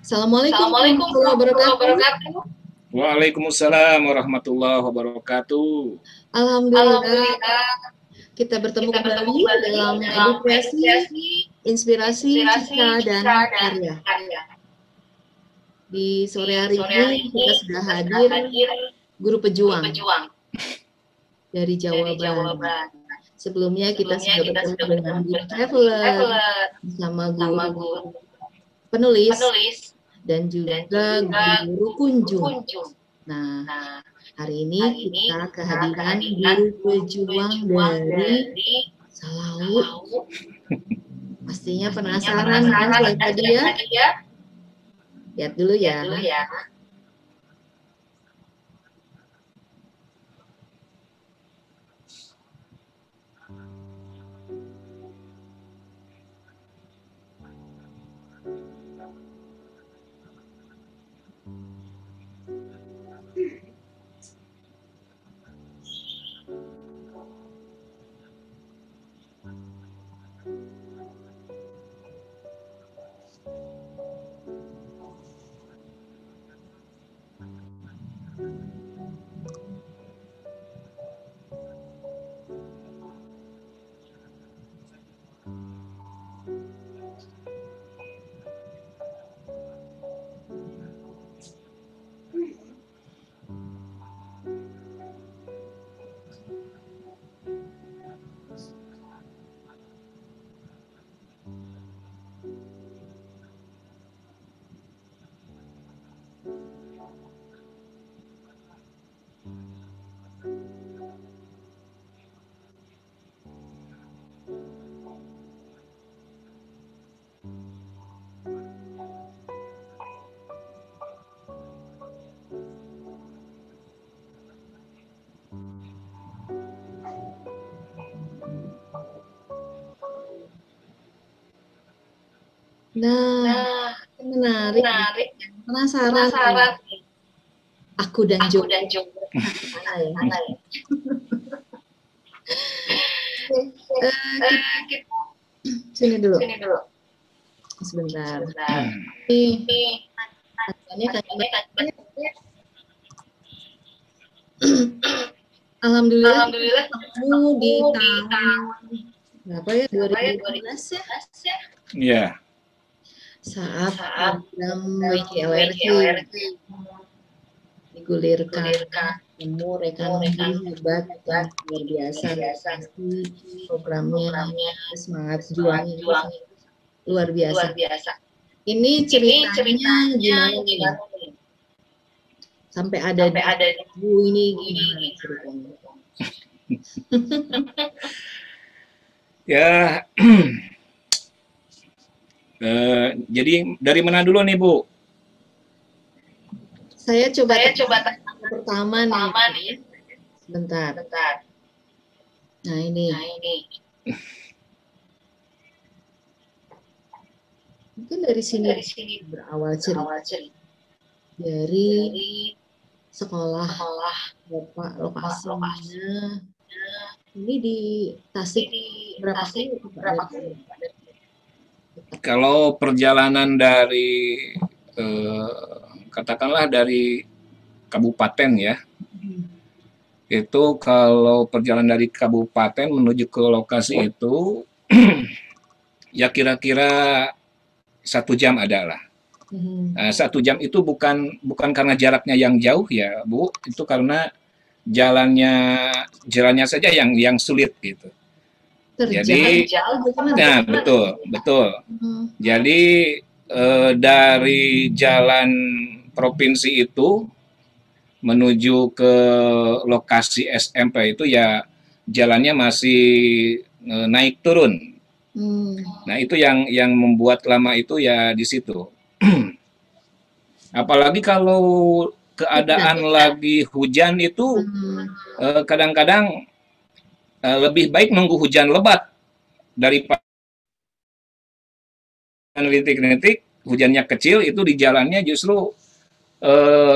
Assalamualaikum Assalamualaikum warahmatullahi warahmatullahi wabarakatuh. wabarakatuh. Waalaikumsalam warahmatullahi wabarakatuh. Alhamdulillah, Alhamdulillah, kita bertemu kita bertemu kembali kembali dalam dalam edukasi, edukasi, inspirasi, inspirasi, cita, cita, dan dan karya. karya. Di sore hari Sore hari ini ini kita sudah kita hadir hadir guru pejuang pejuang dari Jawa dari Jawa Barat. Barat. Sebelumnya kita Sebelumnya sudah kita bertemu sudah dengan bertemu Good dengan Traveler traveler bersama sama guru guru penulis penulis dan dan juga juga guru kunjung. kunjung. Nah, Nah, hari ini hari ini kita kita kehadiran kehadiran guru pejuang dari dari Salawu. Salawu. Pastinya Pastinya penasaran kan siapa dia? dia? Lihat dulu ya. Dulu ya. Nah, menarik. Menarik. Penasaran. Aku dan Aku Jo. dan Jo. Mana ya? Mana ya? Kita sini dulu. Sini dulu. Sebentar. Sebentar. Ini Alhamdulillah ketemu di tahun berapa ya? 2012 ya? Iya. Saat program WKLRC digulirkan, temu rekan guru hebat yang luar biasa, programnya semangat juang luar biasa. Ini ceritanya gimana nih? Sampai ada Bu ini gimana ceritanya? Ya, jadi dari mana dulu nih Bu? Saya coba pertama nih. Bentar. Nah ini. Mungkin dari sini berawal cerita. Dari sekolah Bapak lokasinya. Ini di Tasik berapa kali? Kalau perjalanan dari katakanlah dari kabupaten ya, itu kalau perjalanan dari kabupaten menuju ke lokasi itu ya kira-kira 1 jam adalah. 1 jam itu bukan karena jaraknya yang jauh ya Bu, itu karena jalannya saja yang sulit gitu. Jadi, nah betul. Jadi dari jalan provinsi itu menuju ke lokasi SMP itu ya jalannya masih naik turun. Nah itu yang membuat lama itu ya di situ. Apalagi kalau keadaan lagi hujan itu kadang-kadang lebih baik nunggu hujan lebat daripada rintik-rintik, hujannya kecil itu di jalannya justru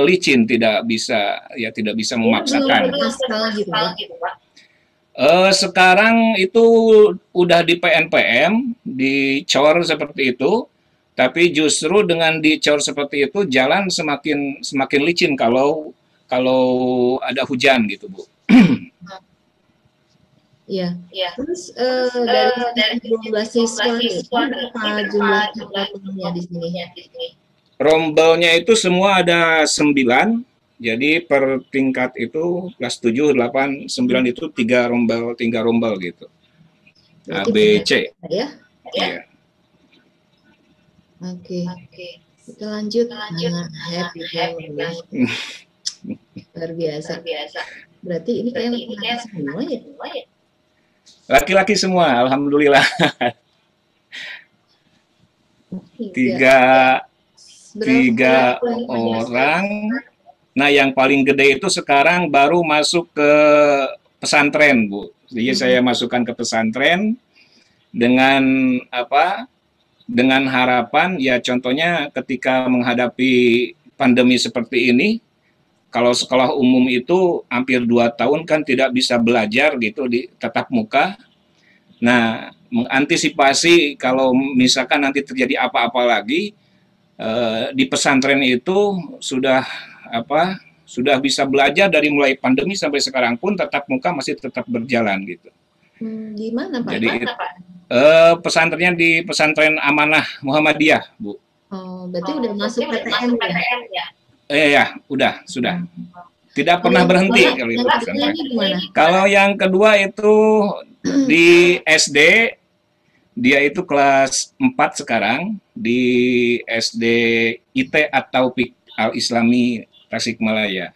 licin, tidak bisa memaksakan. Sekarang itu udah di PNPM, dicor seperti itu, Tapi justru dengan dicor seperti itu, jalan semakin licin kalau kalau ada hujan gitu, Bu. Iya. Terus dari 12 siswa nih, berapa jumlah rombelnya di sini? Rombelnya itu semua ada 9. Jadi per tingkat itu kelas 7, 8, 9 itu 3 rombel gitu. A, Berarti B, C. ya? Iya. Oke. Kita lanjut. Happy family. Luar biasa. Berarti ini kayak laki-laki semua ya? Laki-laki semua, alhamdulillah. Tiga orang. Nah, yang paling gede itu sekarang baru masuk ke pesantren, Bu. Jadi saya masukkan ke pesantren dengan apa? Dengan harapan ya contohnya ketika menghadapi pandemi seperti ini, kalau sekolah umum itu hampir 2 tahun kan tidak bisa belajar gitu di tatap muka. Nah, mengantisipasi kalau misalkan nanti terjadi apa-apa lagi, di pesantren itu sudah bisa belajar dari mulai pandemi sampai sekarang pun tatap muka masih tetap berjalan gitu. Di mana, Pak? Jadi pesantrennya di pesantren Amanah Muhammadiyah, Bu. Oh, berarti udah masuk PTM ya? Ya, sudah. Tidak pernah berhenti kalau itu pesantren. Kalau yang kedua itu di SD, dia itu kelas 4 sekarang di SD IT At-Taufik Al-Islami Tasikmalaya.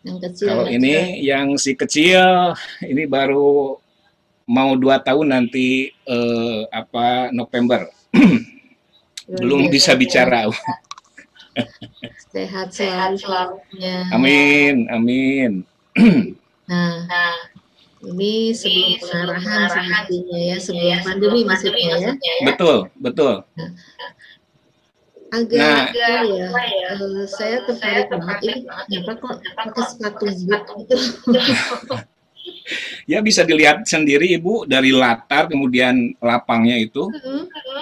Yang kecil. Kalau ini yang si kecil ini baru mau 2 tahun nanti November. Belum bisa bicara. Sehat selalu. Amin. Nah, ini sebelum pengarahan sepertinya ya, sebelum pandemi maksudnya ya. Betul. Agak saya tertarik banget ini kenapa kok pakai sepatu boot gitu. Ya bisa dilihat sendiri Ibu dari latar kemudian lapangnya itu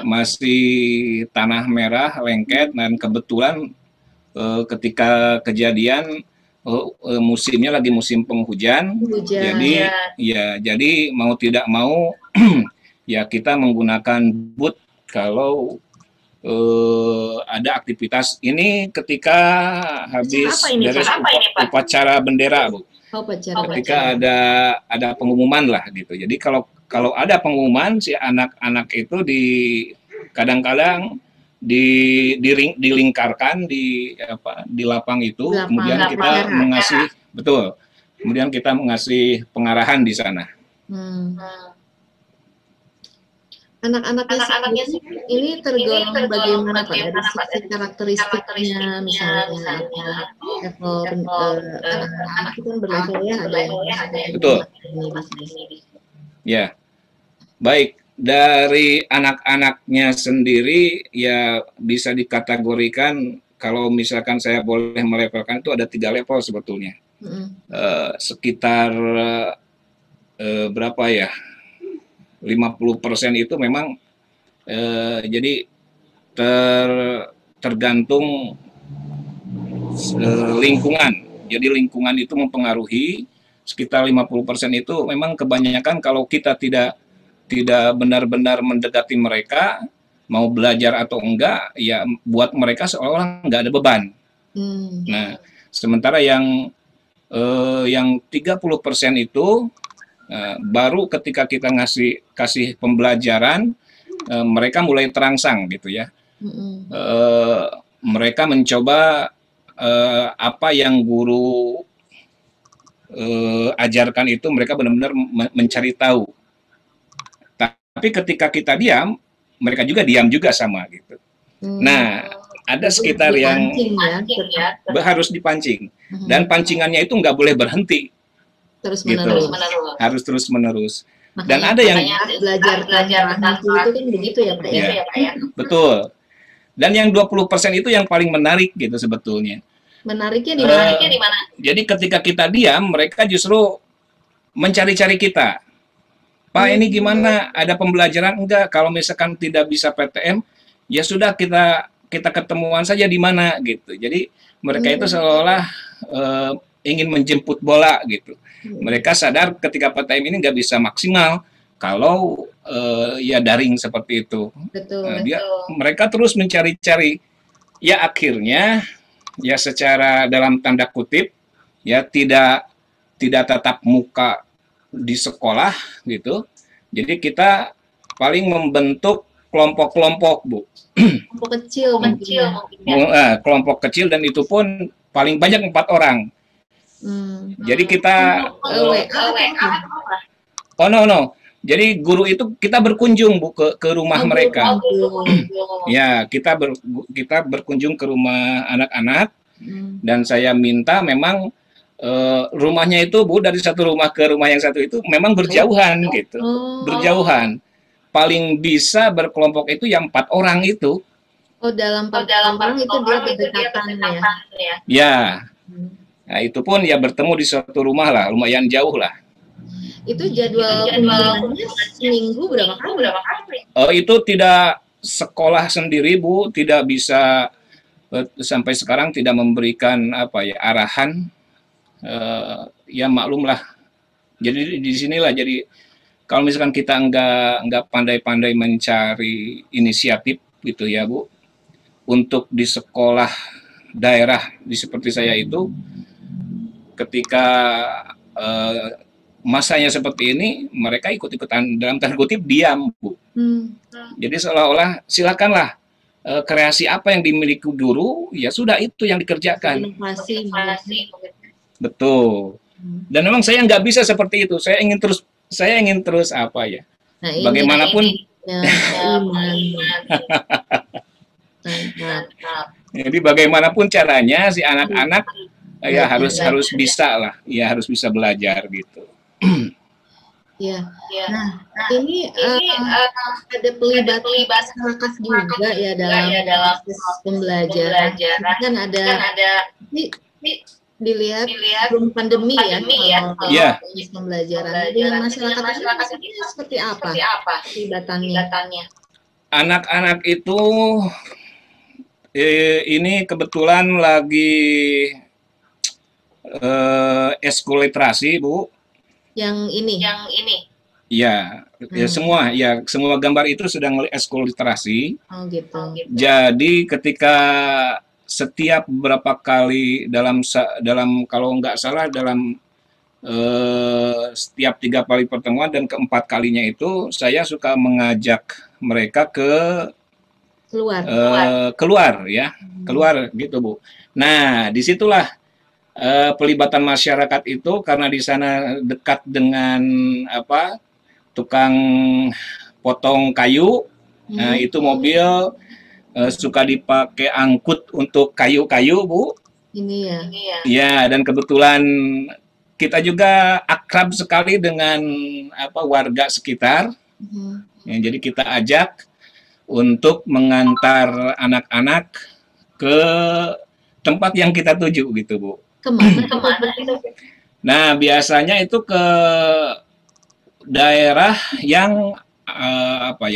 masih tanah merah lengket dan kebetulan ketika kejadian musimnya lagi musim penghujan. Jadi mau tidak mau ya kita menggunakan boot kalau ada aktivitas ini ketika habis dari upacara bendera, Bu. Ketika ada pengumuman lah gitu. Jadi kalau ada pengumuman si anak-anak itu kadang-kadang dilingkarkan di lapang itu, kemudian kita mengasih pengarahan di sana. Anak-anaknya ini tergolong bagaimana Pak dari sisi karakteristiknya, misalnya level anak itu kan berlevel ya, ada yang betul. Ya, baik. Dari anak-anaknya sendiri ya bisa dikategorikan kalau misalkan saya boleh melevelkan itu ada 3 level sebetulnya. Sekitar berapa ya? 50% itu memang jadi tergantung lingkungan. Jadi lingkungan itu mempengaruhi. Sekitar 50% itu memang kebanyakan kalau kita tidak benar-benar mendekati mereka, mau belajar atau enggak, ya buat mereka seolah-olah nggak ada beban. Nah, sementara yang 30% itu baru ketika kita kasih pembelajaran, mereka mulai terangsang gitu ya. Mereka mencoba apa yang guru ajarkan itu mereka benar-benar mencari tahu. Tapi ketika kita diam, mereka juga diam juga sama gitu. Nah, ada sekitar yang harus dipancing dan pancingannya itu nggak boleh berhenti. Harus terus menerus. Dan ada yang belajar itu kan begitu ya Pak ya. Betul. Dan yang 20% itu yang paling menarik gitu sebetulnya. Menariknya di mana? Jadi ketika kita diam, mereka justru mencari-cari kita. Pak, ini gimana? Ada pembelajaran enggak? Kalau misalkan tidak bisa PTM, ya sudah kita ketemuan saja di mana gitu. Jadi mereka itu seolah-olah ingin menjemput bola gitu. Mereka sadar ketika PTM ini nggak bisa maksimal kalau ya daring seperti itu. Betul. Mereka terus mencari-cari. Ya akhirnya ya secara dalam tanda kutip ya tidak tatap muka di sekolah gitu. Jadi kita paling membentuk kelompok-kelompok, Bu. Kelompok kecil mungkin kelompok kecil, dan itu pun paling banyak 4 orang. Jadi kita no. Jadi guru itu kita berkunjung, Bu, ke rumah mereka. Ya, kita berkunjung ke rumah anak-anak, dan saya minta memang rumahnya itu, Bu, dari satu rumah ke rumah yang satu itu memang berjauhan gitu. Berjauhan. Paling bisa berkelompok itu yang 4 orang itu. Dalam 4 orang itu dia berdekatan ya. Ya. Nah, itu pun ya bertemu di suatu rumah lah, lumayan jauh lah. Itu jadwal kunjungannya seminggu berapa kali? Itu tidak sekolah sendiri, Bu, tidak bisa sampai sekarang tidak memberikan arahan. Ya maklum lah. Jadi di sinilah jadi kalau misalkan kita nggak pandai-pandai mencari inisiatif gitu ya, Bu, untuk di sekolah daerah seperti saya itu, ketika masanya seperti ini, mereka ikut-ikutan dalam tanda kutip diam, Bu. Jadi seolah-olah silakanlah kreasi apa yang dimiliki guru, ya sudah itu yang dikerjakan. Inovasi. Betul. Dan memang saya nggak bisa seperti itu. Saya ingin terus apa ya? Nah, bagaimanapun. Jadi bagaimanapun caranya si anak-anak ya harus bisa lah, ya harus bisa belajar gitu. Ya. Nah, ini ada pelibatan masyarakat juga ya dalam proses pembelajaran. Kan ada dilihat sebelum pandemi ya, proses pembelajaran. Dengan masyarakat ini seperti apa pelibatannya? Anak-anak itu ini kebetulan lagi eskul literasi, Bu. Yang ini. Ya, semua gambar itu sedang eskul literasi. Gitu. Jadi ketika setiap berapa kali dalam kalau nggak salah dalam setiap 3 kali pertemuan dan keempat kalinya itu saya suka mengajak mereka keluar gitu, Bu. Nah, disitulah pelibatan masyarakat itu, karena di sana dekat dengan tukang potong kayu. Nah, itu mobil suka dipakai angkut untuk kayu-kayu, Bu. Ini ya. Ya, dan kebetulan kita juga akrab sekali dengan warga sekitar. Ya, jadi kita ajak untuk mengantar anak-anak ke tempat yang kita tuju gitu, Bu. Kemana? Nah, biasanya itu ke daerah yang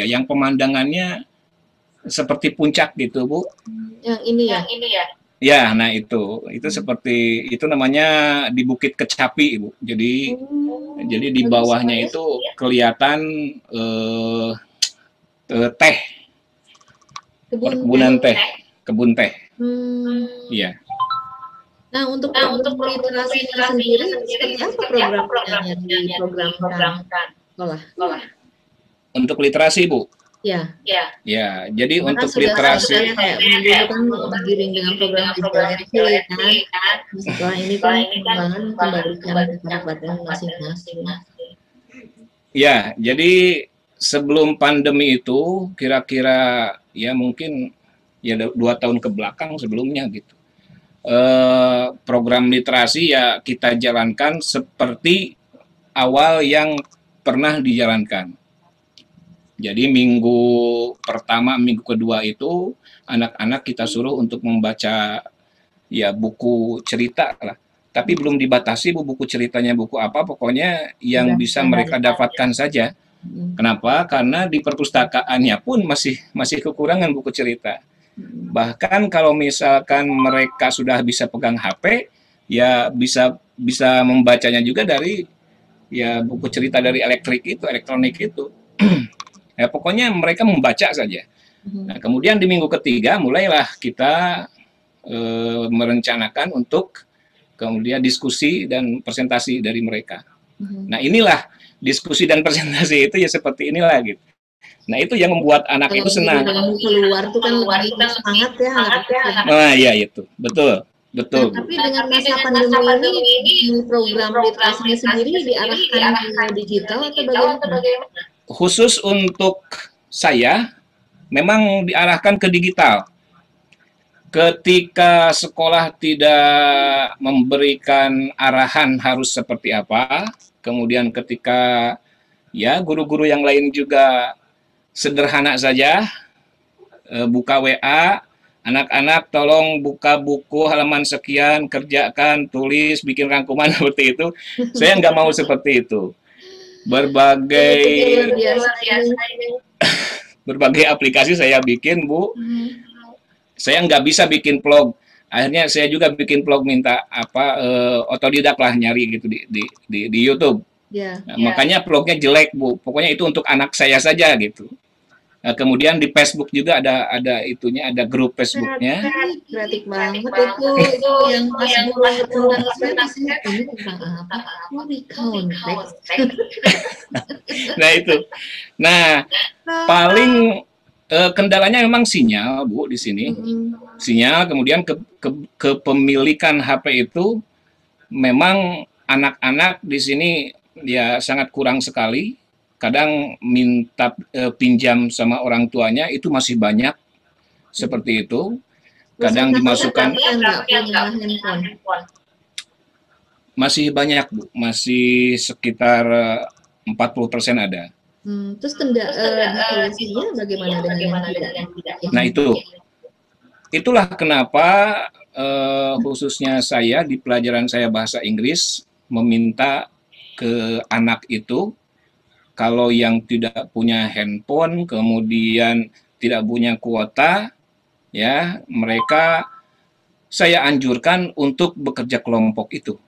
yang pemandangannya seperti puncak gitu, Bu. Yang ini ya. Ya, nah itu seperti itu namanya di Bukit Kecapi, Bu. Jadi di bawahnya itu kelihatan teh. Perkebunan teh, kebun teh. Iya. Nah, untuk literasinya sendiri, seperti apa programnya yang diprogramkan sekolah? Untuk literasi, Bu? Ya. Ya, jadi untuk literasi. Dulu kan beriring dengan program digital kan. Setelah ini kan pengembangan kembalikan ke kabupaten masing-masing. Ya, jadi sebelum pandemi itu, kira-kira ya mungkin ya 2 tahun ke belakang sebelumnya gitu. Program literasi ya kita jalankan seperti awal yang pernah dijalankan. Jadi minggu pertama, minggu kedua itu anak-anak kita suruh untuk membaca ya buku cerita lah. Tapi belum dibatasi, Bu, buku ceritanya buku apa, pokoknya yang bisa mereka dapatkan saja. Kenapa? Karena di perpustakaannya pun masih kekurangan buku cerita. Bahkan kalau misalkan mereka sudah bisa pegang HP, ya bisa membacanya juga dari ya buku cerita dari elektronik itu. Ya pokoknya mereka membaca saja. Nah, kemudian di minggu ketiga mulailah kita merencanakan untuk kemudian diskusi dan presentasi dari mereka. Nah, inilah diskusi dan presentasi itu ya seperti inilah gitu. Nah, itu yang membuat anak itu senang. Keluar tuh kan lebih semangat ya. Nah, iya itu. Betul. Betul. Nah, tapi dengan masa pandemi ini program literasinya sendiri diarahkan ke digital atau bagaimana? Khusus untuk saya memang diarahkan ke digital. Ketika sekolah tidak memberikan arahan harus seperti apa, kemudian ketika ya guru-guru yang lain juga sederhana saja, buka WA, anak-anak tolong buka buku halaman sekian, kerjakan, tulis, bikin rangkuman seperti itu. Saya nggak mau seperti itu. Berbagai aplikasi saya bikin, Bu. Saya nggak bisa bikin vlog. Akhirnya saya juga bikin vlog minta otodidak lah nyari gitu di YouTube. Nah, makanya vlognya jelek, Bu. Pokoknya itu untuk anak saya saja gitu. Nah, kemudian di Facebook juga ada itunya, ada grup Facebooknya. Kreatif banget itu yang pas tentang apa? Nah itu. Nah paling kendalanya memang sinyal, Bu, di sini. Sinyal, kemudian kepemilikan HP itu memang anak-anak di sini ya sangat kurang sekali. Kadang minta pinjam sama orang tuanya itu masih banyak seperti itu. Kadang dimasukkan masih banyak, Bu. Masih sekitar 40% ada. Terus solusinya bagaimana dengan yang tidak? Nah itulah kenapa khususnya saya di pelajaran saya bahasa Inggris meminta ke anak itu, kalau yang tidak punya handphone, kemudian tidak punya kuota, ya mereka saya anjurkan untuk bekerja kelompok itu.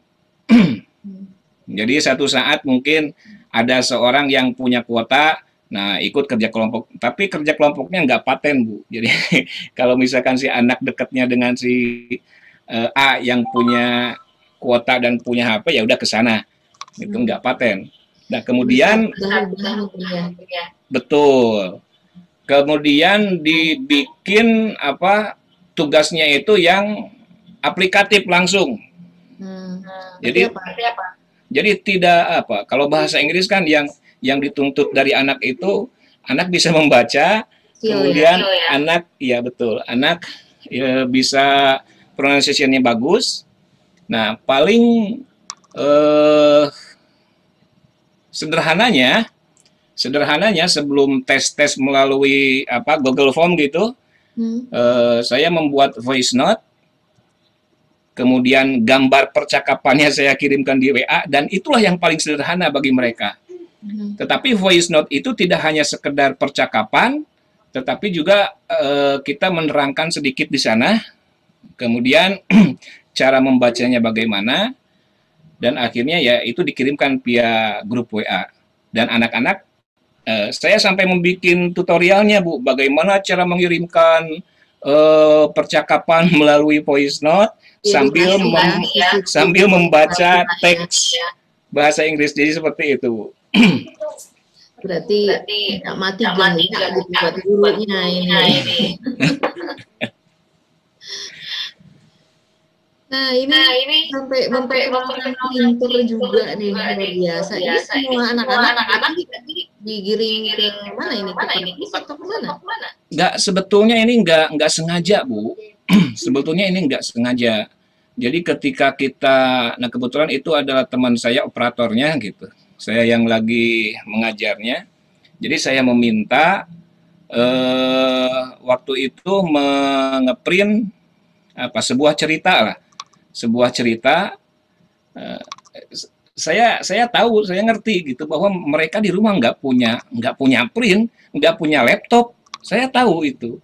Jadi satu saat mungkin ada seorang yang punya kuota, nah ikut kerja kelompok. Tapi kerja kelompoknya nggak paten, Bu. Jadi kalau misalkan si anak dekatnya dengan si A yang punya kuota dan punya HP, ya udah ke sana. Itu nggak paten. Nah, kemudian betul. Kemudian dibikin tugasnya itu yang aplikatif langsung. Jadi tidak kalau bahasa Inggris kan yang dituntut dari anak itu anak bisa membaca, kemudian anak ya betul, anak ya, bisa pronunciation-nya bagus. Nah, paling sederhananya sebelum tes melalui Google Form gitu, saya membuat voice note, kemudian gambar percakapannya saya kirimkan di WA, dan itulah yang paling sederhana bagi mereka. Tetapi voice note itu tidak hanya sekedar percakapan, tetapi juga kita menerangkan sedikit di sana, kemudian cara membacanya bagaimana, dan akhirnya ya itu dikirimkan via grup WA. Dan anak-anak, saya sampai membuat tutorialnya, Bu, bagaimana cara mengirimkan percakapan melalui voice note sambil membaca teks bahasa Inggris. Jadi seperti itu, Bu. Berarti nggak mati gaya gitu buat gurunya ini. Nah ini sampai memperkenalkan printer juga nih, luar biasa. Ini semua anak-anak digiring ke mana ini? Ke perpus atau ke mana? Nggak, sebetulnya ini nggak sengaja, Bu. Sebetulnya ini nggak sengaja. Jadi ketika nah kebetulan itu adalah teman saya operatornya gitu. Saya yang lagi mengajarnya. Jadi saya meminta waktu itu mengeprint sebuah cerita lah. Sebuah cerita saya tahu, saya ngerti gitu bahwa mereka di rumah nggak punya print, nggak punya laptop. Saya tahu itu.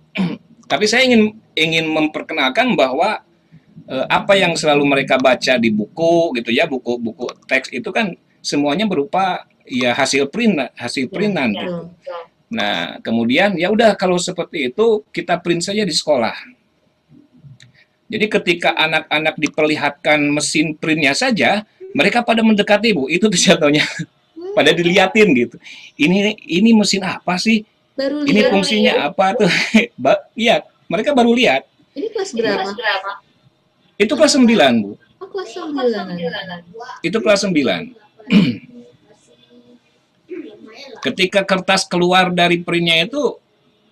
Tapi saya ingin memperkenalkan bahwa apa yang selalu mereka baca di buku gitu ya, buku-buku teks itu kan semuanya berupa ya hasil printan gitu. Nah, kemudian ya udah kalau seperti itu kita print saja di sekolah. Jadi ketika anak-anak diperlihatkan mesin printnya saja, mereka pada mendekati, Bu. Itu tuh jatuhnya. Pada diliatin gitu. Ini mesin apa sih? Ini fungsinya apa tuh? Iya, mereka baru lihat. Ini kelas berapa? Itu kelas 9, Bu. Oh, kelas 9. Itu kelas 9. Ketika kertas keluar dari printnya itu,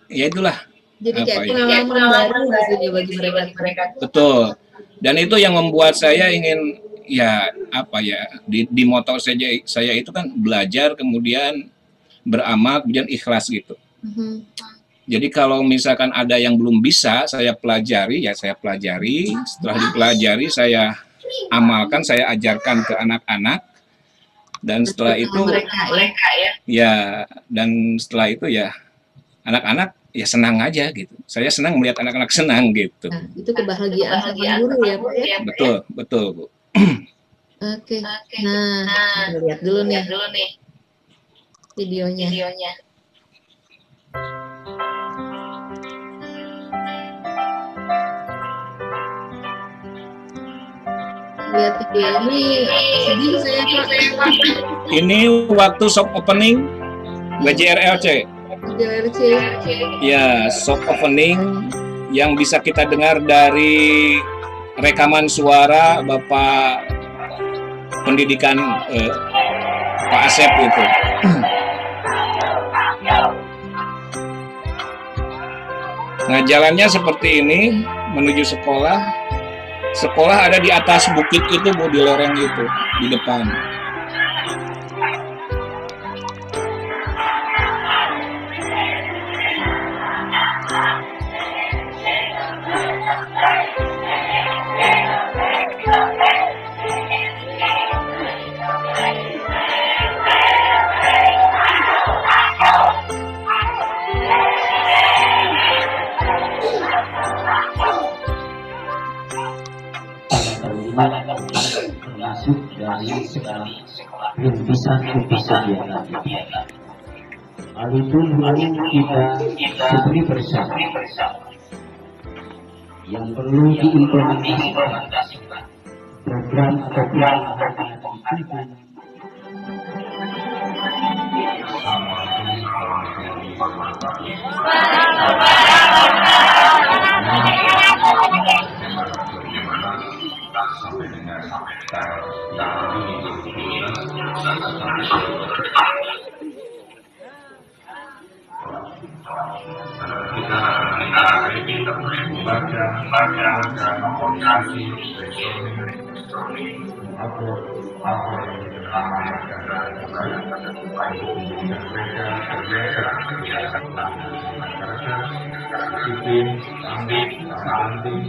ya itulah. Jadi kayak pengalaman baru gitu bagi mereka. Betul. Dan itu yang membuat saya ingin ya apa ya di moto saya itu kan belajar kemudian beramal kemudian ikhlas gitu. Jadi kalau misalkan ada yang belum bisa saya pelajari, ya saya pelajari. Setelah dipelajari saya amalkan, saya ajarkan ke anak-anak. Dan setelah itu ya, dan setelah itu ya anak-anak ya senang aja gitu. Saya senang melihat anak-anak senang gitu. Nah, itu kebahagiaan guru ya, Pak ya? Betul, Bu. Oke. Nah, lihat dulu nih videonya. Lihat video ini sedih saya, Pak. Ini waktu soft opening WJRLC. Ya, soft opening yang bisa kita dengar dari rekaman suara Bapak Pendidikan Pak Asep itu. Nah, jalannya seperti ini menuju sekolah. Sekolah ada di atas bukit itu, Bu, di lereng itu, di depan. Termasuk dari rintisan-rintisan yang ada. Hal itu lalu kita seberi bersama yang perlu diimplementasikan program-program itu. Sampai dengan tanggal kita membaca komunikasi atau apa yang dilakukan mereka kebiasaan masyarakat sistem sambit penting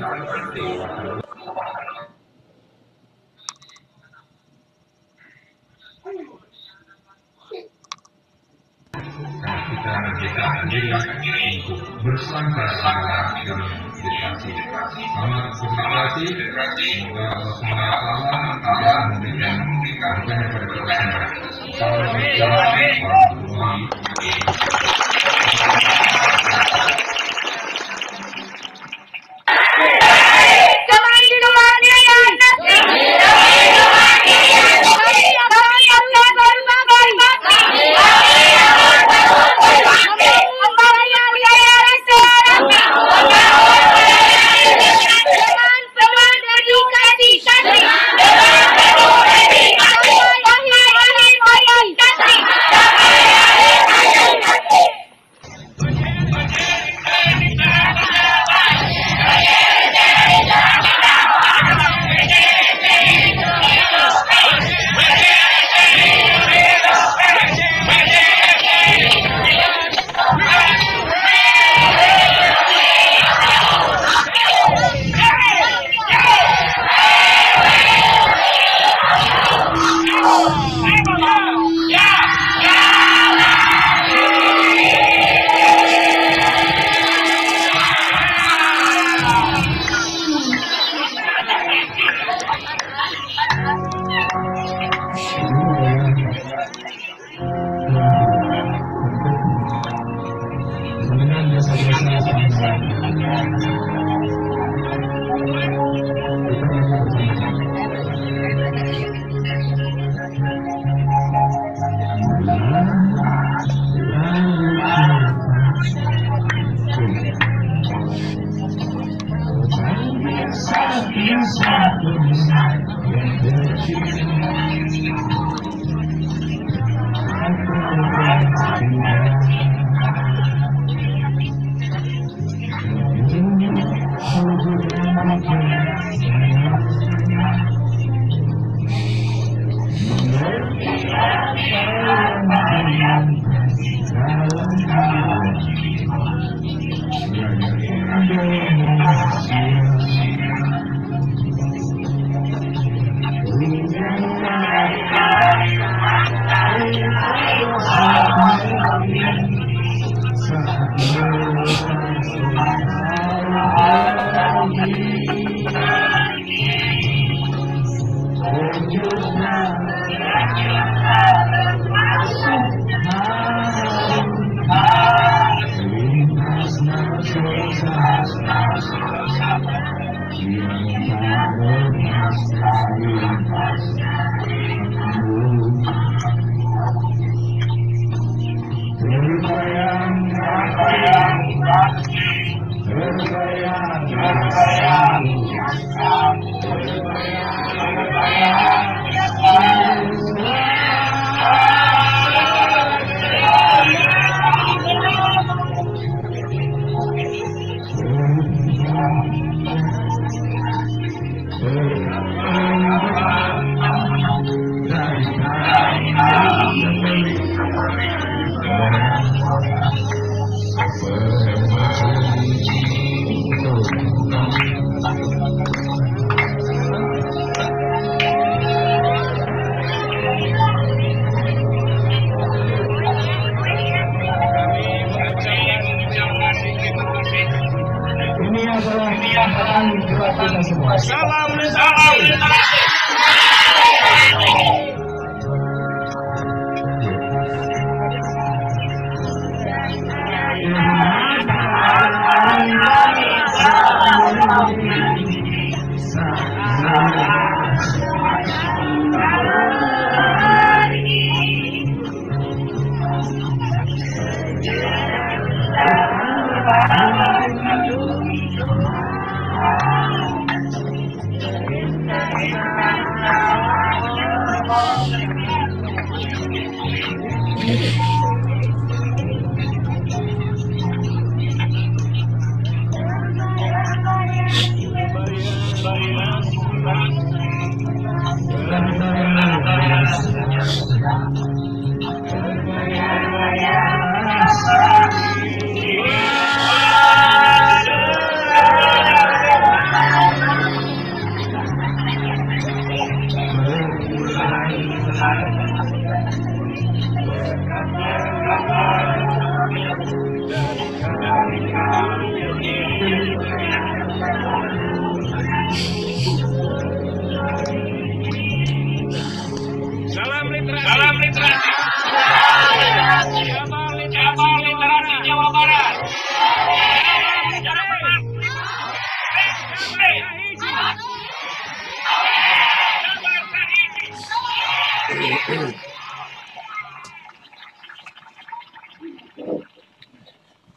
kita sendiri untuk bersama-sama dalam edukasi. Selamat berkomunikasi. Semoga Allah SWT tidak memberikan kepada kita semua. Assalamualaikum warahmatullahi wabarakatuh.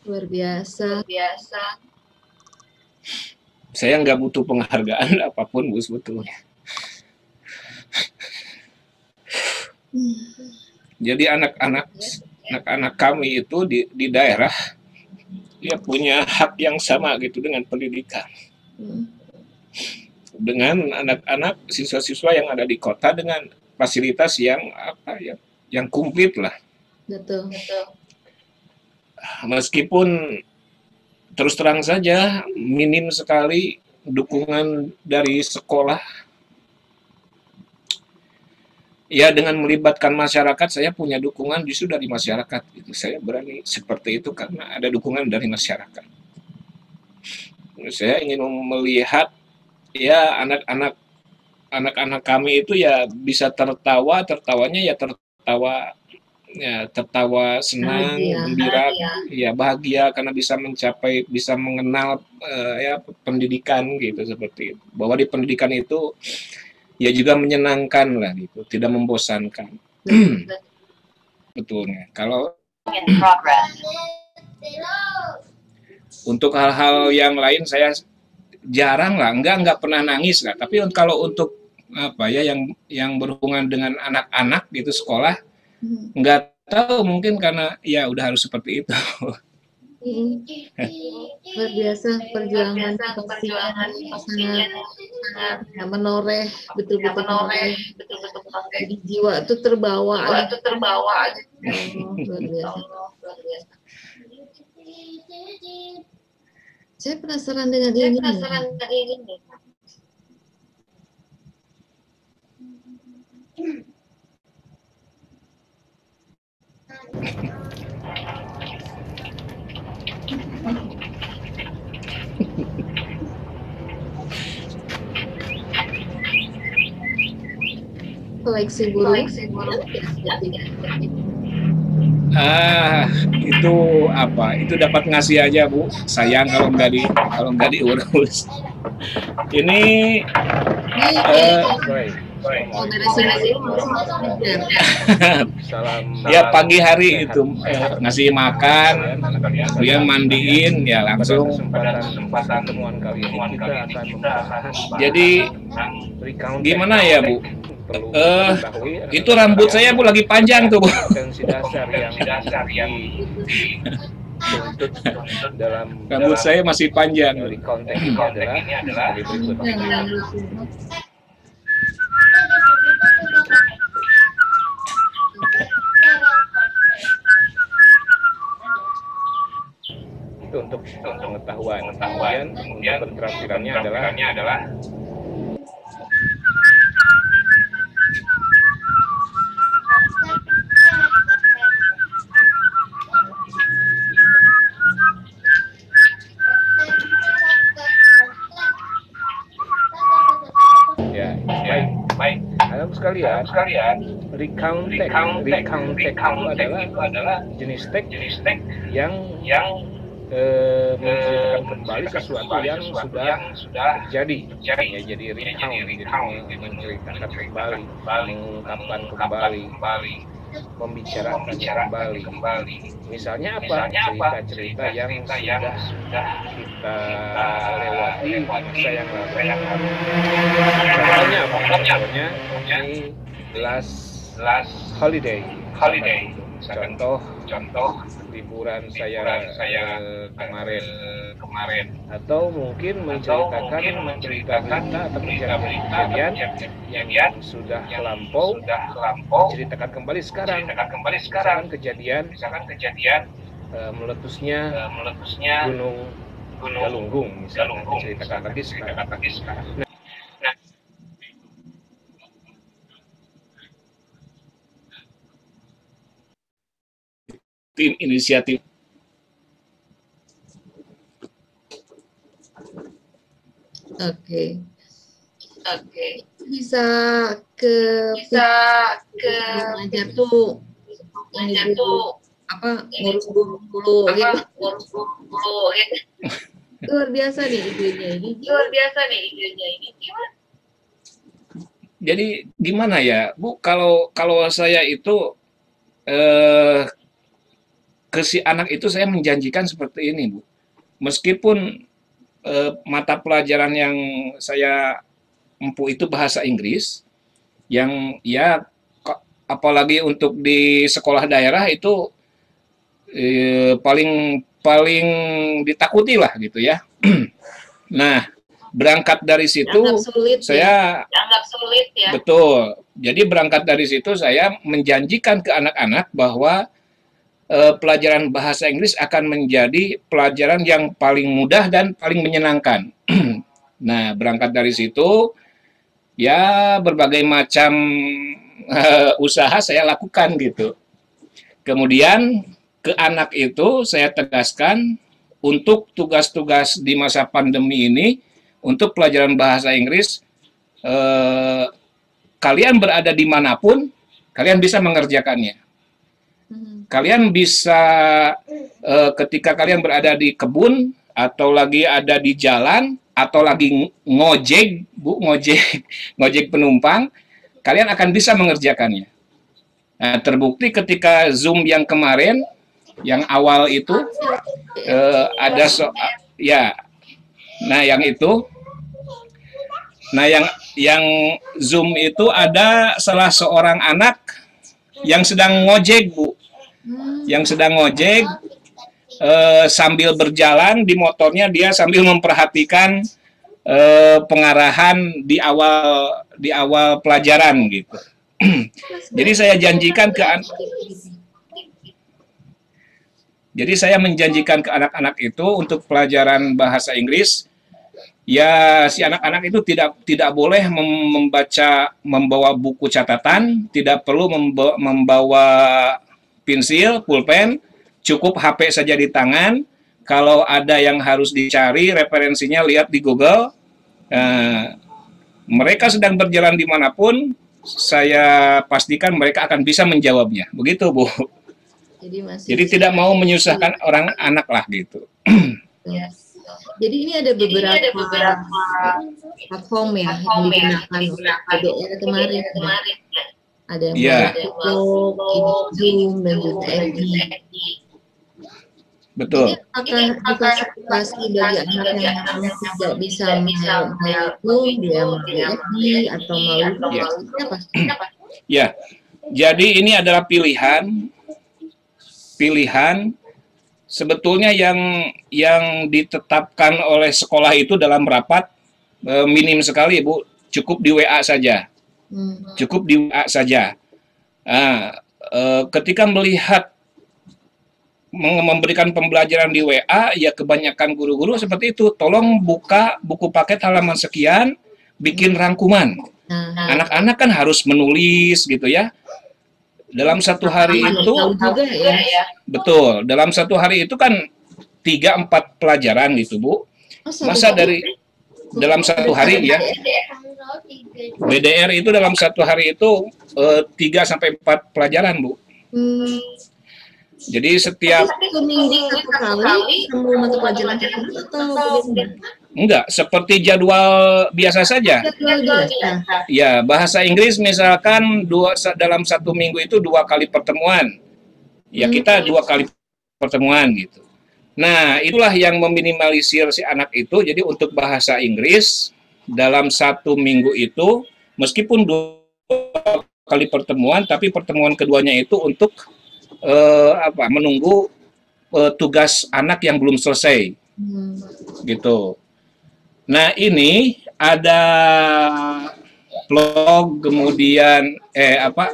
Luar biasa. Saya nggak butuh penghargaan apapun, Bu, sebetulnya. Jadi anak-anak kami itu di daerah dia punya hak yang sama gitu dengan pendidikan. Dengan anak-anak siswa-siswa yang ada di kota dengan fasilitas yang komplit lah. Betul. Meskipun terus terang saja minim sekali dukungan dari sekolah. Ya, dengan melibatkan masyarakat, saya punya dukungan justru dari masyarakat. Gitu. Saya berani seperti itu karena ada dukungan dari masyarakat. Saya ingin melihat ya anak-anak kami itu ya bisa tertawanya ya tertawa senang, gembira, ya bahagia karena bisa mengenal ya pendidikan gitu seperti itu. Bahwa di pendidikan itu ya juga menyenangkan lah gitu, tidak membosankan. Betulnya. Kalau untuk hal-hal yang lain saya jarang lah, nggak pernah nangis lah. Tapi kalau untuk apa ya yang berhubungan dengan anak-anak gitu sekolah, nggak tahu, mungkin karena ya udah harus seperti itu. Luar biasa perjuangan pastinya sangat ya, menoreh betul-betul menoreh. Jadi jiwa itu terbawa Oh, luar biasa. Saya penasaran dengan ini. Koleksi burung. Itu apa? Itu dapat ngasih aja, Bu. Sayang kalau nggak diurus. Ini ya pagi hari itu ngasih makan, kemudian mandiin, ya langsung. Jadi gimana ya, Bu? Itu rambut saya, Bu, lagi panjang tuh, Bu. Rambut saya masih panjang. Konteks ini adalah berikut. Itu untuk pengetahuan. Kemudian keterampilannya adalah sekalian, recount itu adalah jenis teks yang menceritakan kembali sesuatu yang sudah terjadi. Ya, jadi recount, menceritakan kembali, mengungkapkan kembali, membicarakan kembali. Misalnya apa? Cerita-cerita yang sudah kita lewati masa yang lalu. Contohnya ini last holiday. Contoh liburan saya kemarin, atau mungkin menceritakan atau kejadian yang sudah lampau, ceritakan kembali sekarang. Misalkan kejadian meletusnya gunung Galunggung, misalkan diceritakan lagi sekarang. Tim inisiatif. Oke. Bisa ke ngajar tuh apa ngurus burung dulu gitu. Luar biasa nih idenya ini. Jadi gimana ya, Bu, kalau saya itu ke si anak itu saya menjanjikan seperti ini, Bu. Meskipun mata pelajaran yang saya empu itu bahasa Inggris, yang ya apalagi untuk di sekolah daerah itu paling ditakuti lah gitu ya. Nah, berangkat dari situ saya dianggap sulit ya. Betul. Jadi berangkat dari situ saya menjanjikan ke anak-anak bahwa pelajaran bahasa Inggris akan menjadi pelajaran yang paling mudah dan paling menyenangkan. Nah, berangkat dari situ, ya berbagai macam usaha saya lakukan gitu. Kemudian ke anak itu saya tegaskan untuk tugas-tugas di masa pandemi ini, untuk pelajaran bahasa Inggris, kalian berada dimanapun, kalian bisa mengerjakannya. Kalian bisa ketika kalian berada di kebun atau lagi ada di jalan atau lagi ngojek, Bu, ngojek penumpang, kalian akan bisa mengerjakannya. Nah, terbukti ketika Zoom yang kemarin, yang awal itu ada ya. Nah, yang itu Nah, yang Zoom itu ada salah seorang anak yang sedang ngojek, Bu. Yang sedang ngojek sambil berjalan di motornya, dia sambil memperhatikan pengarahan di awal pelajaran gitu. Jadi saya janjikan Jadi saya menjanjikan ke anak-anak itu untuk pelajaran bahasa Inggris, ya si anak-anak itu tidak boleh membawa buku catatan, tidak perlu membawa pensil, pulpen, cukup HP saja di tangan. Kalau ada yang harus dicari referensinya, lihat di Google. Mereka sedang berjalan dimanapun, saya pastikan mereka akan bisa menjawabnya. Begitu, Bu. Jadi tidak mau menyusahkan orang anak lah gitu. Ya. Jadi ini ada beberapa platform ya yang digunakan oleh KBR kemarin. Ada yang TikTok, Zoom, dan juga FB. Betul. Ini apakah dikasih bagi anak yang tidak bisa melalui dia melalui FB atau melalui apa? Ya, jadi ini adalah pilihan sebetulnya yang ditetapkan oleh sekolah itu dalam rapat minim sekali, Bu. Cukup di WA saja. Cukup di WA saja. Ketika melihat memberikan pembelajaran di WA, ya kebanyakan guru-guru seperti itu. Tolong buka buku paket halaman sekian, bikin rangkuman. Anak-anak kan harus menulis gitu ya. Dalam satu hari itu, betul. Dalam satu hari itu kan 3-4 pelajaran gitu, Bu. Masa dalam satu hari ya, BDR itu dalam satu hari itu 3-4 pelajaran, Bu. Jadi setiap seminggu satu kali semua mata pelajaran tersebut atau bagaimana? Enggak, seperti jadwal biasa saja. Ya, bahasa Inggris misalkan dalam satu minggu itu 2 kali pertemuan. Ya, kita 2 kali pertemuan gitu. Nah, itulah yang meminimalisir si anak itu. Jadi untuk bahasa Inggris dalam satu minggu itu, meskipun 2 kali pertemuan, tapi pertemuan keduanya itu untuk menunggu tugas anak yang belum selesai. Gitu. Nah, ini ada blog, kemudian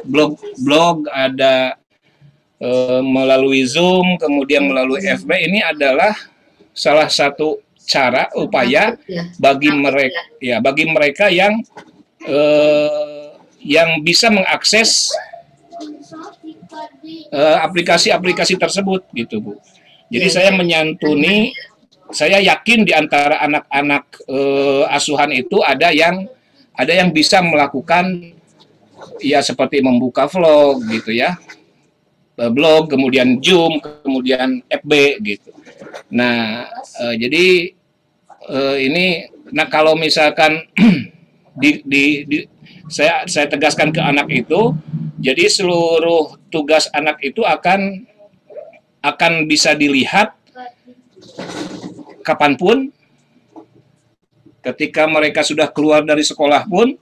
blog ada melalui Zoom, kemudian melalui FB. Ini adalah salah satu cara upaya bagi mereka yang bisa mengakses aplikasi-aplikasi tersebut gitu, Bu. Jadi saya menyantuni, saya yakin di antara anak-anak asuhan itu ada yang bisa melakukan ya seperti membuka vlog gitu ya, blog, kemudian Zoom, kemudian FB gitu. Nah, jadi ini, nah kalau misalkan saya tegaskan ke anak itu, jadi seluruh tugas anak itu akan bisa dilihat kapanpun, ketika mereka sudah keluar dari sekolah pun,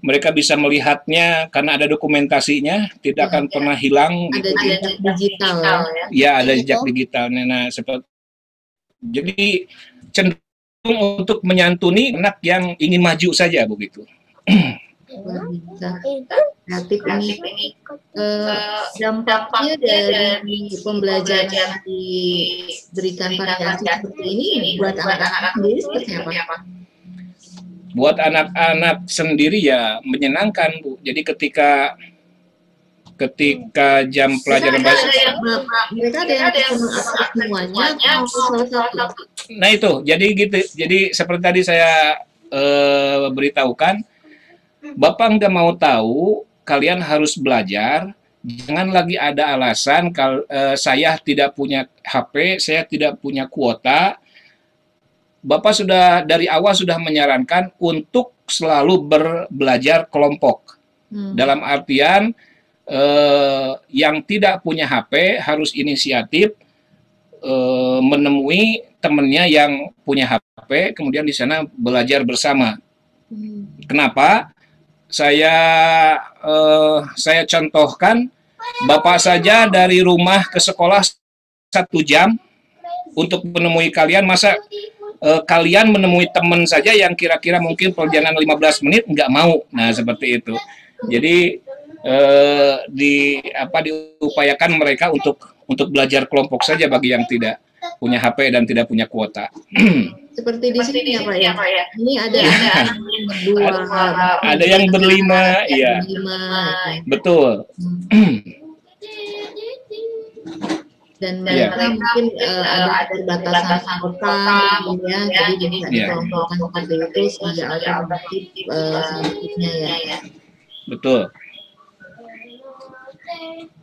mereka bisa melihatnya karena ada dokumentasinya, tidak akan pernah hilang. Ada jejak digital ya? Ya, ada jejak digital. Nah, jadi cenderung untuk menyantuni anak yang ingin maju saja begitu. Kreatif ini dampaknya dari pembelajaran yang diberikan variasi seperti ini buat anak-anak sendiri seperti apa? Buat anak-anak sendiri ya menyenangkan, Bu. Jadi ketika jam pelajaran bahasa, mereka ada yang mengakses semuanya atau salah satu? Nah itu, jadi gitu. Jadi seperti tadi saya beritahukan, Bapak nggak mau tahu, kalian harus belajar. Jangan lagi ada alasan saya tidak punya HP, saya tidak punya kuota. Bapak sudah dari awal sudah menyarankan untuk selalu belajar kelompok. Dalam artian yang tidak punya HP harus inisiatif menemui temannya yang punya HP, kemudian di sana belajar bersama. Kenapa? Saya contohkan, Bapak saja dari rumah ke sekolah 1 jam untuk menemui kalian, masa kalian menemui teman saja yang kira-kira mungkin perjalanan 15 menit nggak mau. Nah, seperti itu. Jadi diupayakan mereka untuk belajar kelompok saja bagi yang tidak punya HP dan tidak punya kuota. Seperti di sini ya Pak ya. Ini ada berdua, ada yang berlima, ya. Betul. Dan mereka mungkin ada batasan kota, ya, jadi bisa dikelompokkan seperti itu sebagai alternatif selanjutnya ya. Betul.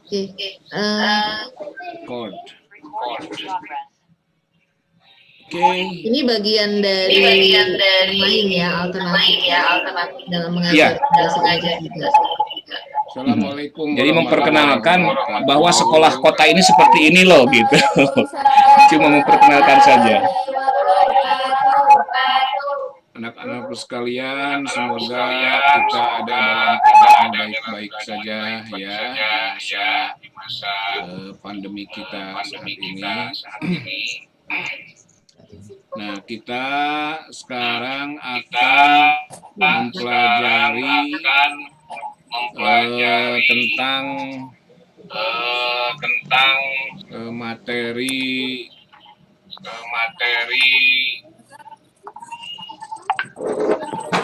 Oke. Ini bagian dari lain ya, alternatif dalam mengajar bahasa aja juga. Assalamualaikum. Jadi memperkenalkan bahwa sekolah kota ini seperti ini loh, gitu. Cuma memperkenalkan saja. Anak-anakku sekalian, semoga kita ada dalam keadaan baik-baik saja ya di masa pandemi kita saat ini. Nah, kita sekarang akan mempelajari tentang materi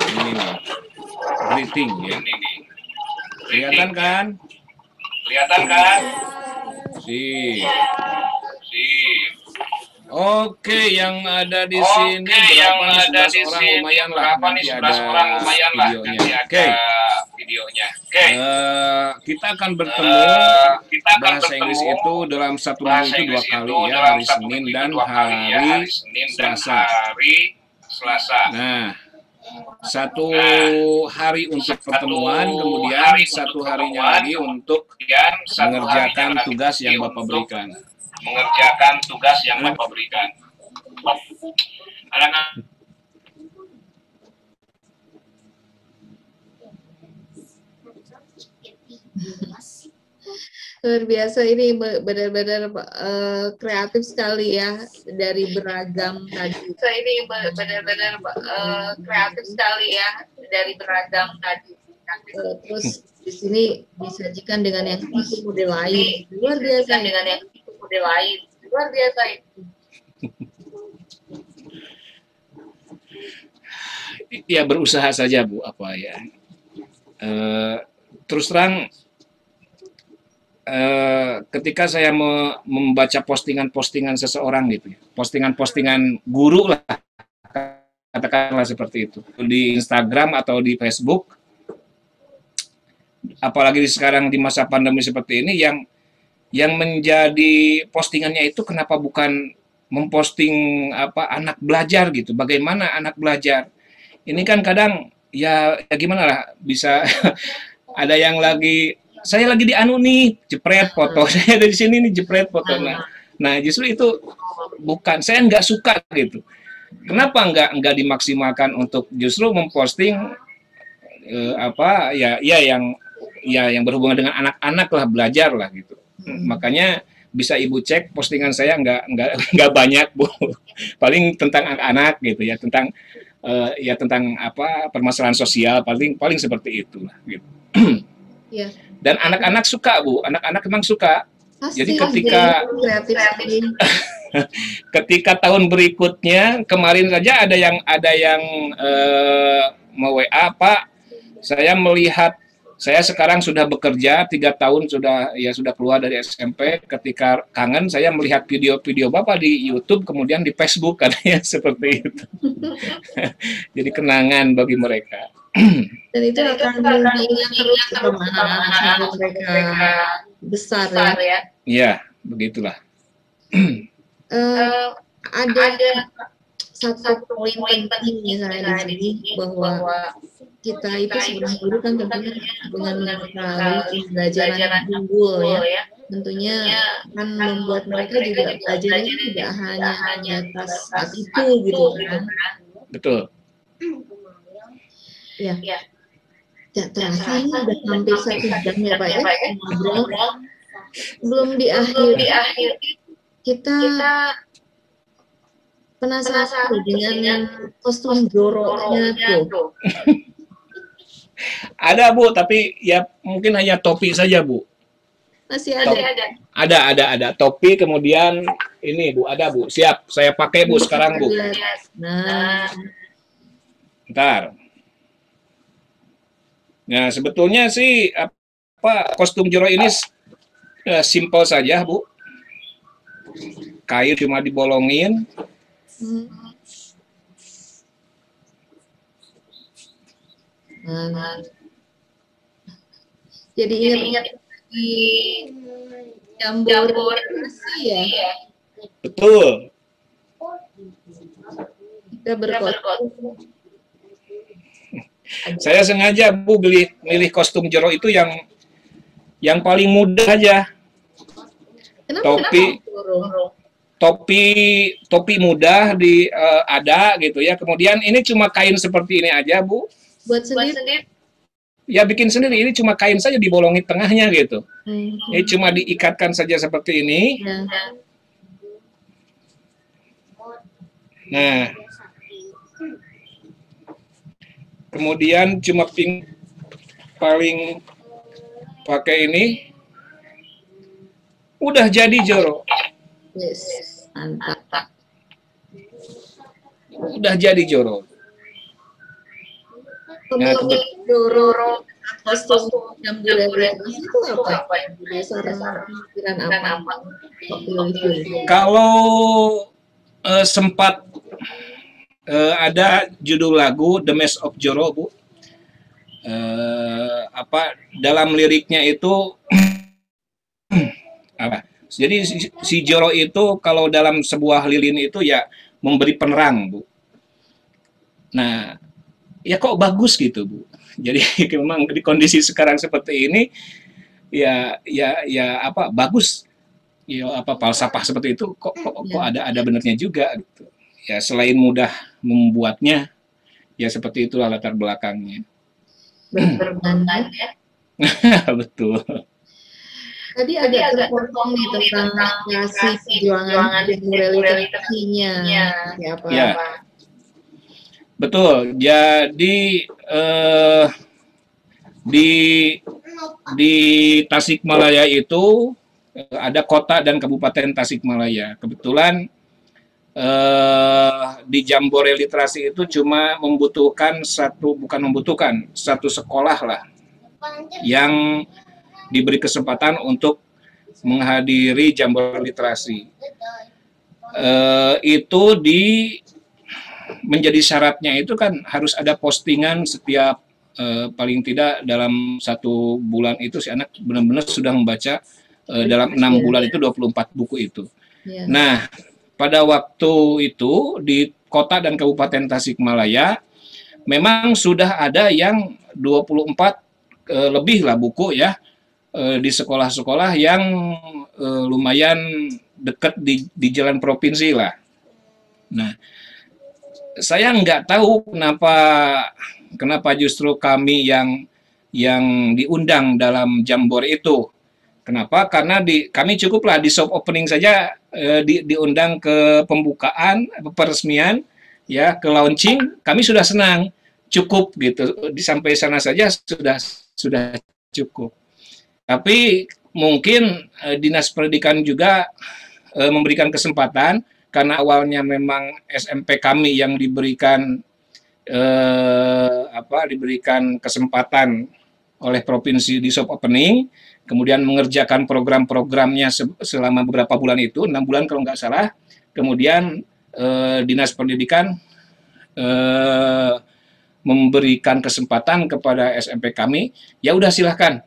ini nih, greeting ya. Kelihatan kan? Sip. Oke, yang ada di sini berapa nih? 11 orang lumayan lah. Nanti ada videonya. Oke. Kita akan bertemu bahasa Inggris itu dalam 1 minggu itu 2 kali ya, hari Senin dan hari Selasa. Nah, 1 hari untuk pertemuan, kemudian 1 harinya lagi untuk mengerjakan tugas yang Bapak berikan. Luar biasa, ini benar-benar kreatif sekali ya, dari beragam tadi. Terus di sini disajikan dengan yang tipe model lain. Luar biasa. Ya, berusaha saja Bu, apa ya. Terus terang, ketika saya membaca postingan-postingan seseorang gitu, postingan-postingan guru lah, katakanlah seperti itu, di Instagram atau di Facebook, apalagi sekarang di masa pandemi seperti ini, yang menjadi postingannya itu kenapa bukan memposting anak belajar gitu, bagaimana anak belajar. Ini kan kadang ya gimana lah, bisa ada yang saya lagi di nih, jepret foto, saya ada di sini nih, jepret foto. Nah justru itu bukan, saya nggak suka gitu. Kenapa nggak dimaksimalkan untuk justru memposting yang berhubungan dengan anak-anak lah, belajar lah gitu. Makanya bisa Ibu cek postingan saya nggak banyak Bu, paling tentang anak-anak gitu ya, tentang permasalahan sosial, paling seperti itulah gitu. Ya. Dan anak-anak suka Bu, anak-anak memang suka. Pasti, jadi ketika tahun berikutnya, kemarin saja ada yang WA, Pak, saya melihat, saya sekarang sudah bekerja 3 tahun, sudah keluar dari SMP, ketika kangen saya melihat video-video Bapak di YouTube, kemudian di Facebook, katanya seperti itu. Jadi kenangan bagi mereka. Dan itu akan diingat terus kemana mereka besar ya. Iya, begitulah. Ada satu poin penting misalnya di sini, bahwa kita itu sebagai guru kan tentunya dengan mengetahui pembelajaran unggul ya, tentunya kan membuat mereka juga belajarnya tidak hanya atas saat itu gitu kan. Betul. Ya. Ya, terasa ini udah hampir 1 jam ya Pak ya, ngobrol. Belum di akhir. Kita penasaran dengan kostum Joro-nya tuh. Ada Bu, tapi ya mungkin hanya topi saja Bu. Masih ada. Ada topi, kemudian ini Bu, ada Bu. Siap, saya pakai Bu sekarang Bu. Nah, Ntar. Nah, sebetulnya sih apa kostum Joro ini simpel saja Bu. Kayu cuma dibolongin. Jadi ingat di Jambore ya. Betul. Kita berkostum. Saya sengaja Bu milih kostum Joro itu yang paling mudah aja. Topi mudah ada gitu ya. Kemudian ini cuma kain seperti ini aja Bu. Buat sendiri. Ya bikin sendiri. Ini cuma kain saja dibolongin tengahnya gitu. Ini cuma diikatkan saja seperti ini. Nah, kemudian cuma paling pakai ini. Udah jadi Joro. Yes, mantap. Udah jadi Joro. Nah, Joro kostum Jambore itu apa? Dasar pikiran apa? Kalau sempat ada judul lagu The Mask of Joro Bu. Dalam liriknya itu apa? Jadi si Joro itu kalau dalam sebuah lilin itu ya memberi penerang Bu. Nah, ya kok bagus gitu Bu. Jadi memang di kondisi sekarang seperti ini ya bagus. Ya falsafah seperti itu kok ada benernya juga gitu. Ya selain mudah membuatnya ya seperti itulah latar belakangnya. Berbantai ya. Betul. Tadi agak terpotong nih tentang kasih perjuangan moralitasnya. Ya. Betul. Jadi di Tasikmalaya itu ada kota dan kabupaten Tasikmalaya. Kebetulan di Jambore Literasi itu cuma satu sekolah lah yang diberi kesempatan untuk menghadiri Jambore Literasi. Itu menjadi syaratnya itu kan harus ada postingan setiap paling tidak dalam 1 bulan itu si anak benar-benar sudah membaca dalam 6 bulan itu 24 buku itu. Nah, pada waktu itu di kota dan kabupaten Tasikmalaya memang sudah ada yang 24 lebih lah buku ya di sekolah-sekolah yang lumayan dekat di jalan provinsi lah. Nah, saya nggak tahu kenapa justru kami yang diundang dalam Jambore itu. Kenapa? Karena kami cukuplah di soft opening saja diundang ke pembukaan, peresmian, ya ke launching, kami sudah senang, cukup gitu. Sampai sana saja sudah cukup. Tapi mungkin Dinas Pendidikan juga memberikan kesempatan karena awalnya memang SMP kami yang diberikan kesempatan oleh provinsi di soft opening, kemudian mengerjakan program-programnya selama beberapa bulan itu, 6 bulan kalau nggak salah. Kemudian Dinas Pendidikan memberikan kesempatan kepada SMP kami, ya udah silahkan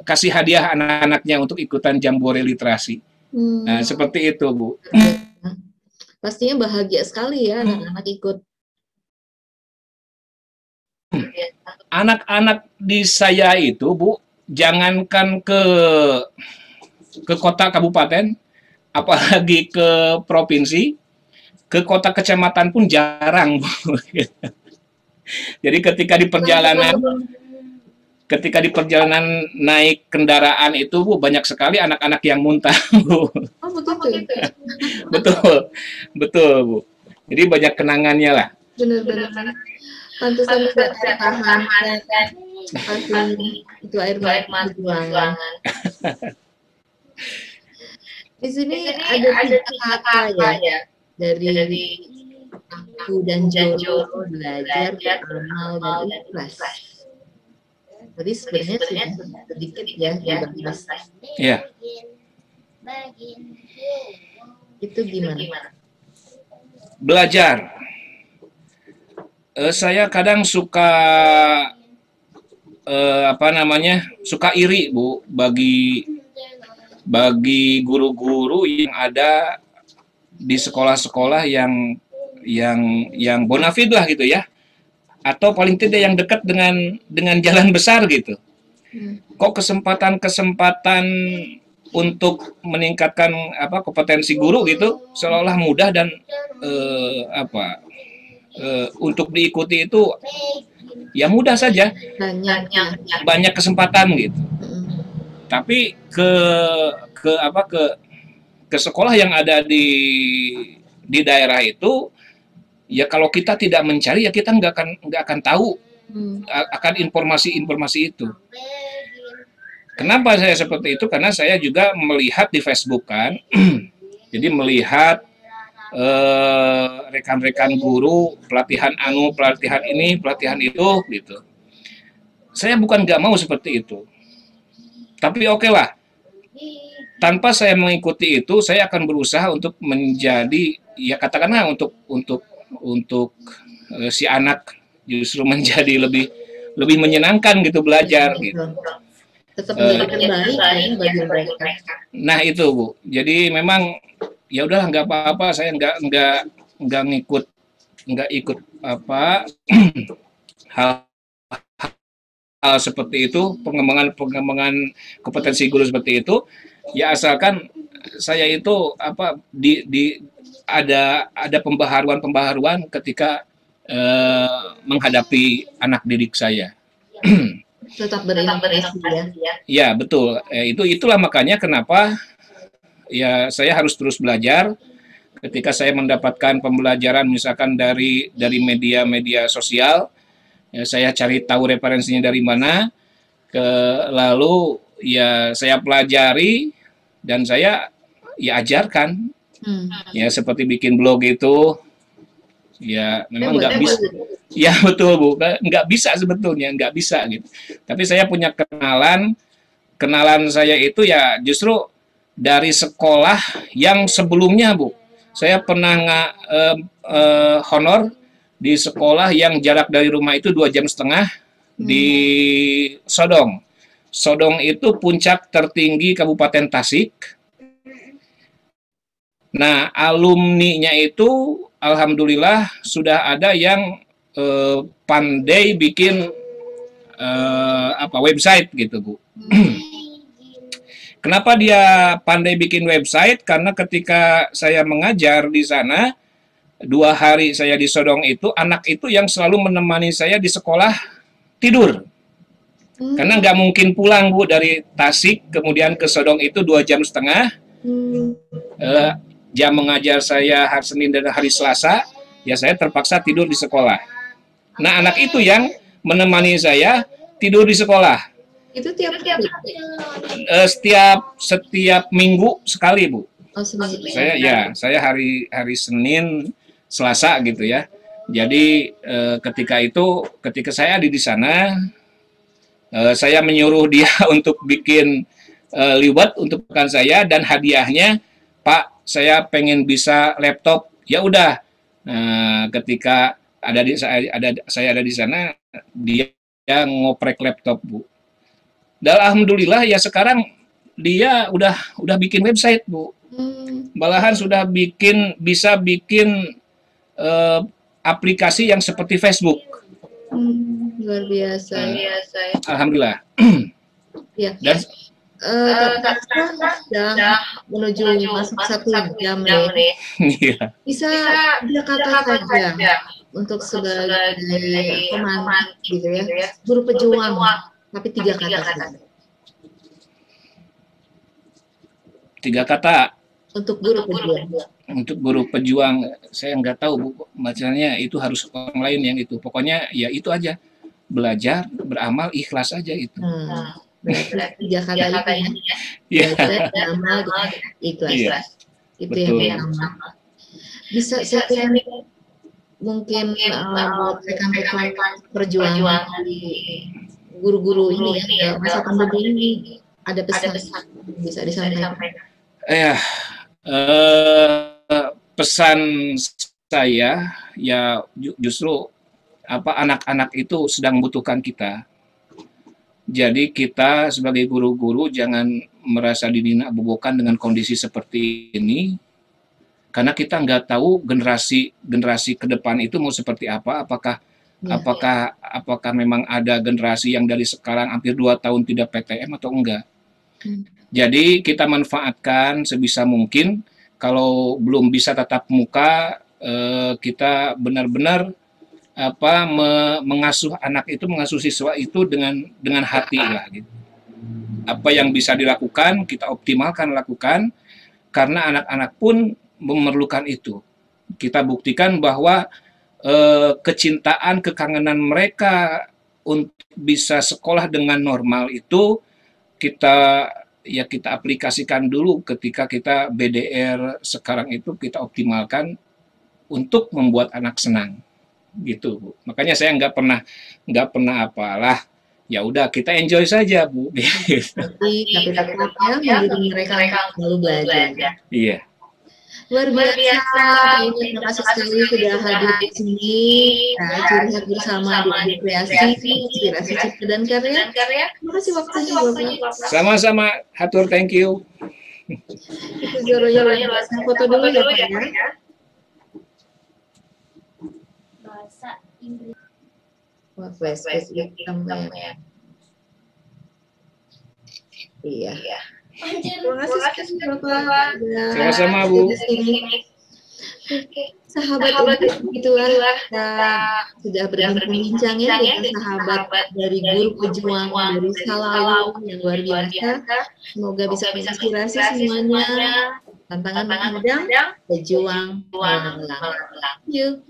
kasih hadiah anak-anaknya untuk ikutan Jambore Literasi. Nah, seperti itu, Bu. Pastinya bahagia sekali ya anak-anak ikut. Anak-anak di saya itu, Bu, jangankan ke kota kabupaten, apalagi ke provinsi, ke kota kecamatan pun jarang, Bu. Jadi ketika di perjalanan naik kendaraan itu Bu, banyak sekali anak-anak yang muntah Bu. Oh begitu. Betul, betul Bu. Jadi banyak kenangannya lah. Benar-benar. Pantesan bisa tahan kan. Itu air mata perjuangan. Di sini ada 3 kata ya dari aku dan Joro, belajar, beramal, dan ikhlas. Jadi sebenarnya sudah sedikit ya dibahas. Iya. Itu gimana? Belajar. Saya kadang suka suka iri Bu bagi guru-guru yang ada di sekolah-sekolah yang bonafid lah gitu ya, atau paling tidak yang dekat dengan jalan besar gitu. Kok kesempatan untuk meningkatkan kompetensi guru gitu seolah-olah mudah dan untuk diikuti itu ya mudah saja, banyak kesempatan gitu. Tapi ke sekolah yang ada di daerah itu, ya kalau kita tidak mencari ya kita nggak akan tahu akan informasi itu. Kenapa saya seperti itu? Karena saya juga melihat di Facebook kan, jadi melihat rekan-rekan guru pelatihan ini, pelatihan itu gitu. Saya bukan nggak mau seperti itu, tapi oke lah. Tanpa saya mengikuti itu, saya akan berusaha untuk menjadi, ya katakanlah untuk si anak justru menjadi lebih menyenangkan gitu belajar gitu. Tetap menjadi baik bagi mereka. Nah itu Bu, jadi memang ya udahlah nggak apa-apa, saya nggak ikut hal seperti itu, pengembangan kompetensi guru seperti itu, ya asalkan saya itu ada pembaharuan ketika menghadapi anak didik saya. Tetap berinovasi ya. Ya betul, itulah makanya kenapa ya saya harus terus belajar. Ketika saya mendapatkan pembelajaran misalkan dari media sosial, ya, saya cari tahu referensinya dari mana, lalu ya saya pelajari dan saya ya ajarkan. Ya seperti bikin blog itu, ya memang nggak bisa. Ya betul Bu, nggak bisa sebetulnya, nggak bisa gitu. Tapi saya punya kenalan saya itu ya justru dari sekolah yang sebelumnya Bu. Saya pernah honor di sekolah yang jarak dari rumah itu 2,5 jam di Sodong. Sodong itu puncak tertinggi Kabupaten Tasik. Nah, alumninya itu alhamdulillah sudah ada yang pandai bikin website gitu Bu. Kenapa dia pandai bikin website? Karena ketika saya mengajar di sana, 2 hari saya di Sodong itu, anak itu yang selalu menemani saya di sekolah tidur. Karena nggak mungkin pulang Bu dari Tasik, kemudian ke Sodong itu 2,5 jam. Jam mengajar saya hari Senin dan hari Selasa, ya saya terpaksa tidur di sekolah. Nah anak itu yang menemani saya tidur di sekolah. Itu tiap hari? Setiap minggu sekali Bu. Oh, seminggu. Saya hari Senin, Selasa gitu ya. Jadi ketika saya ada di sana, saya menyuruh dia untuk bikin liwet untuk rekan saya dan hadiahnya, Pak, saya pengen bisa laptop. Ya udah. Ketika saya ada di sana, dia ngoprek laptop Bu. Dan alhamdulillah ya sekarang dia udah bikin website Bu. Malahan sudah bisa bikin aplikasi yang seperti Facebook. Luar biasa. Alhamdulillah. Ya. Dan sudah menuju masuk 1 jam nih. Iya. Bisa 3 kata saja untuk sebagai pemantik gitu ya, guru pejuang, tapi 3 kata saja. 3 kata. Untuk guru pejuang. Untuk guru pejuang, saya nggak tahu Bu, bacanya itu harus orang lain yang itu. Pokoknya ya itu aja, belajar, beramal, ikhlas aja itu. Berarti 3 kata itu ya. Belajar, beramal, ikhlas. Iya, Itu betul. yang pertama. Bisa saya mungkin buat rekan-rekan perjuangan di guru-guru ini ya, masa pandemi ini ada pesan bisa disampaikan. Pesan saya ya justru anak-anak itu sedang membutuhkan kita. Jadi kita sebagai guru-guru jangan merasa didinabobokan dengan kondisi seperti ini, karena kita nggak tahu generasi ke depan itu mau seperti apa. Apakah memang ada generasi yang dari sekarang hampir 2 tahun tidak PTM atau enggak. Jadi kita manfaatkan sebisa mungkin. Kalau belum bisa tatap muka, kita benar-benar mengasuh anak itu, mengasuh siswa itu dengan hati lah gitu. Apa yang bisa dilakukan kita optimalkan lakukan, karena anak-anak pun memerlukan itu. Kita buktikan bahwa kecintaan, kekangenan mereka untuk bisa sekolah dengan normal itu kita aplikasikan dulu ketika kita BDR sekarang itu kita optimalkan untuk membuat anak senang gitu Bu. Makanya saya nggak pernah apalah, ya udah kita enjoy saja Bu. Tapi tetap ya menjadi mereka selalu belajar. Iya. Luar biasa, terima kasih sekali sudah hadir di sini, curhat bersama di kreasi, inspirasi cipta dan karya. Terima kasih waktunya Bapak. Sama-sama, hatur, thank you. Itu Zoronya foto dulu ya Pak ya. Bahasa Inggris. Wah, flashback hitam ya. Iya. Terima kasih Bapak. Sama-sama Bu. Sahabat itulah kita sudah berbincang ya dengan sahabat dari guru pejuang dari Salalu yang luar biasa. Semoga bisa menginspirasi semuanya. Tantangan menghadang, pejuang melawan. Yuk.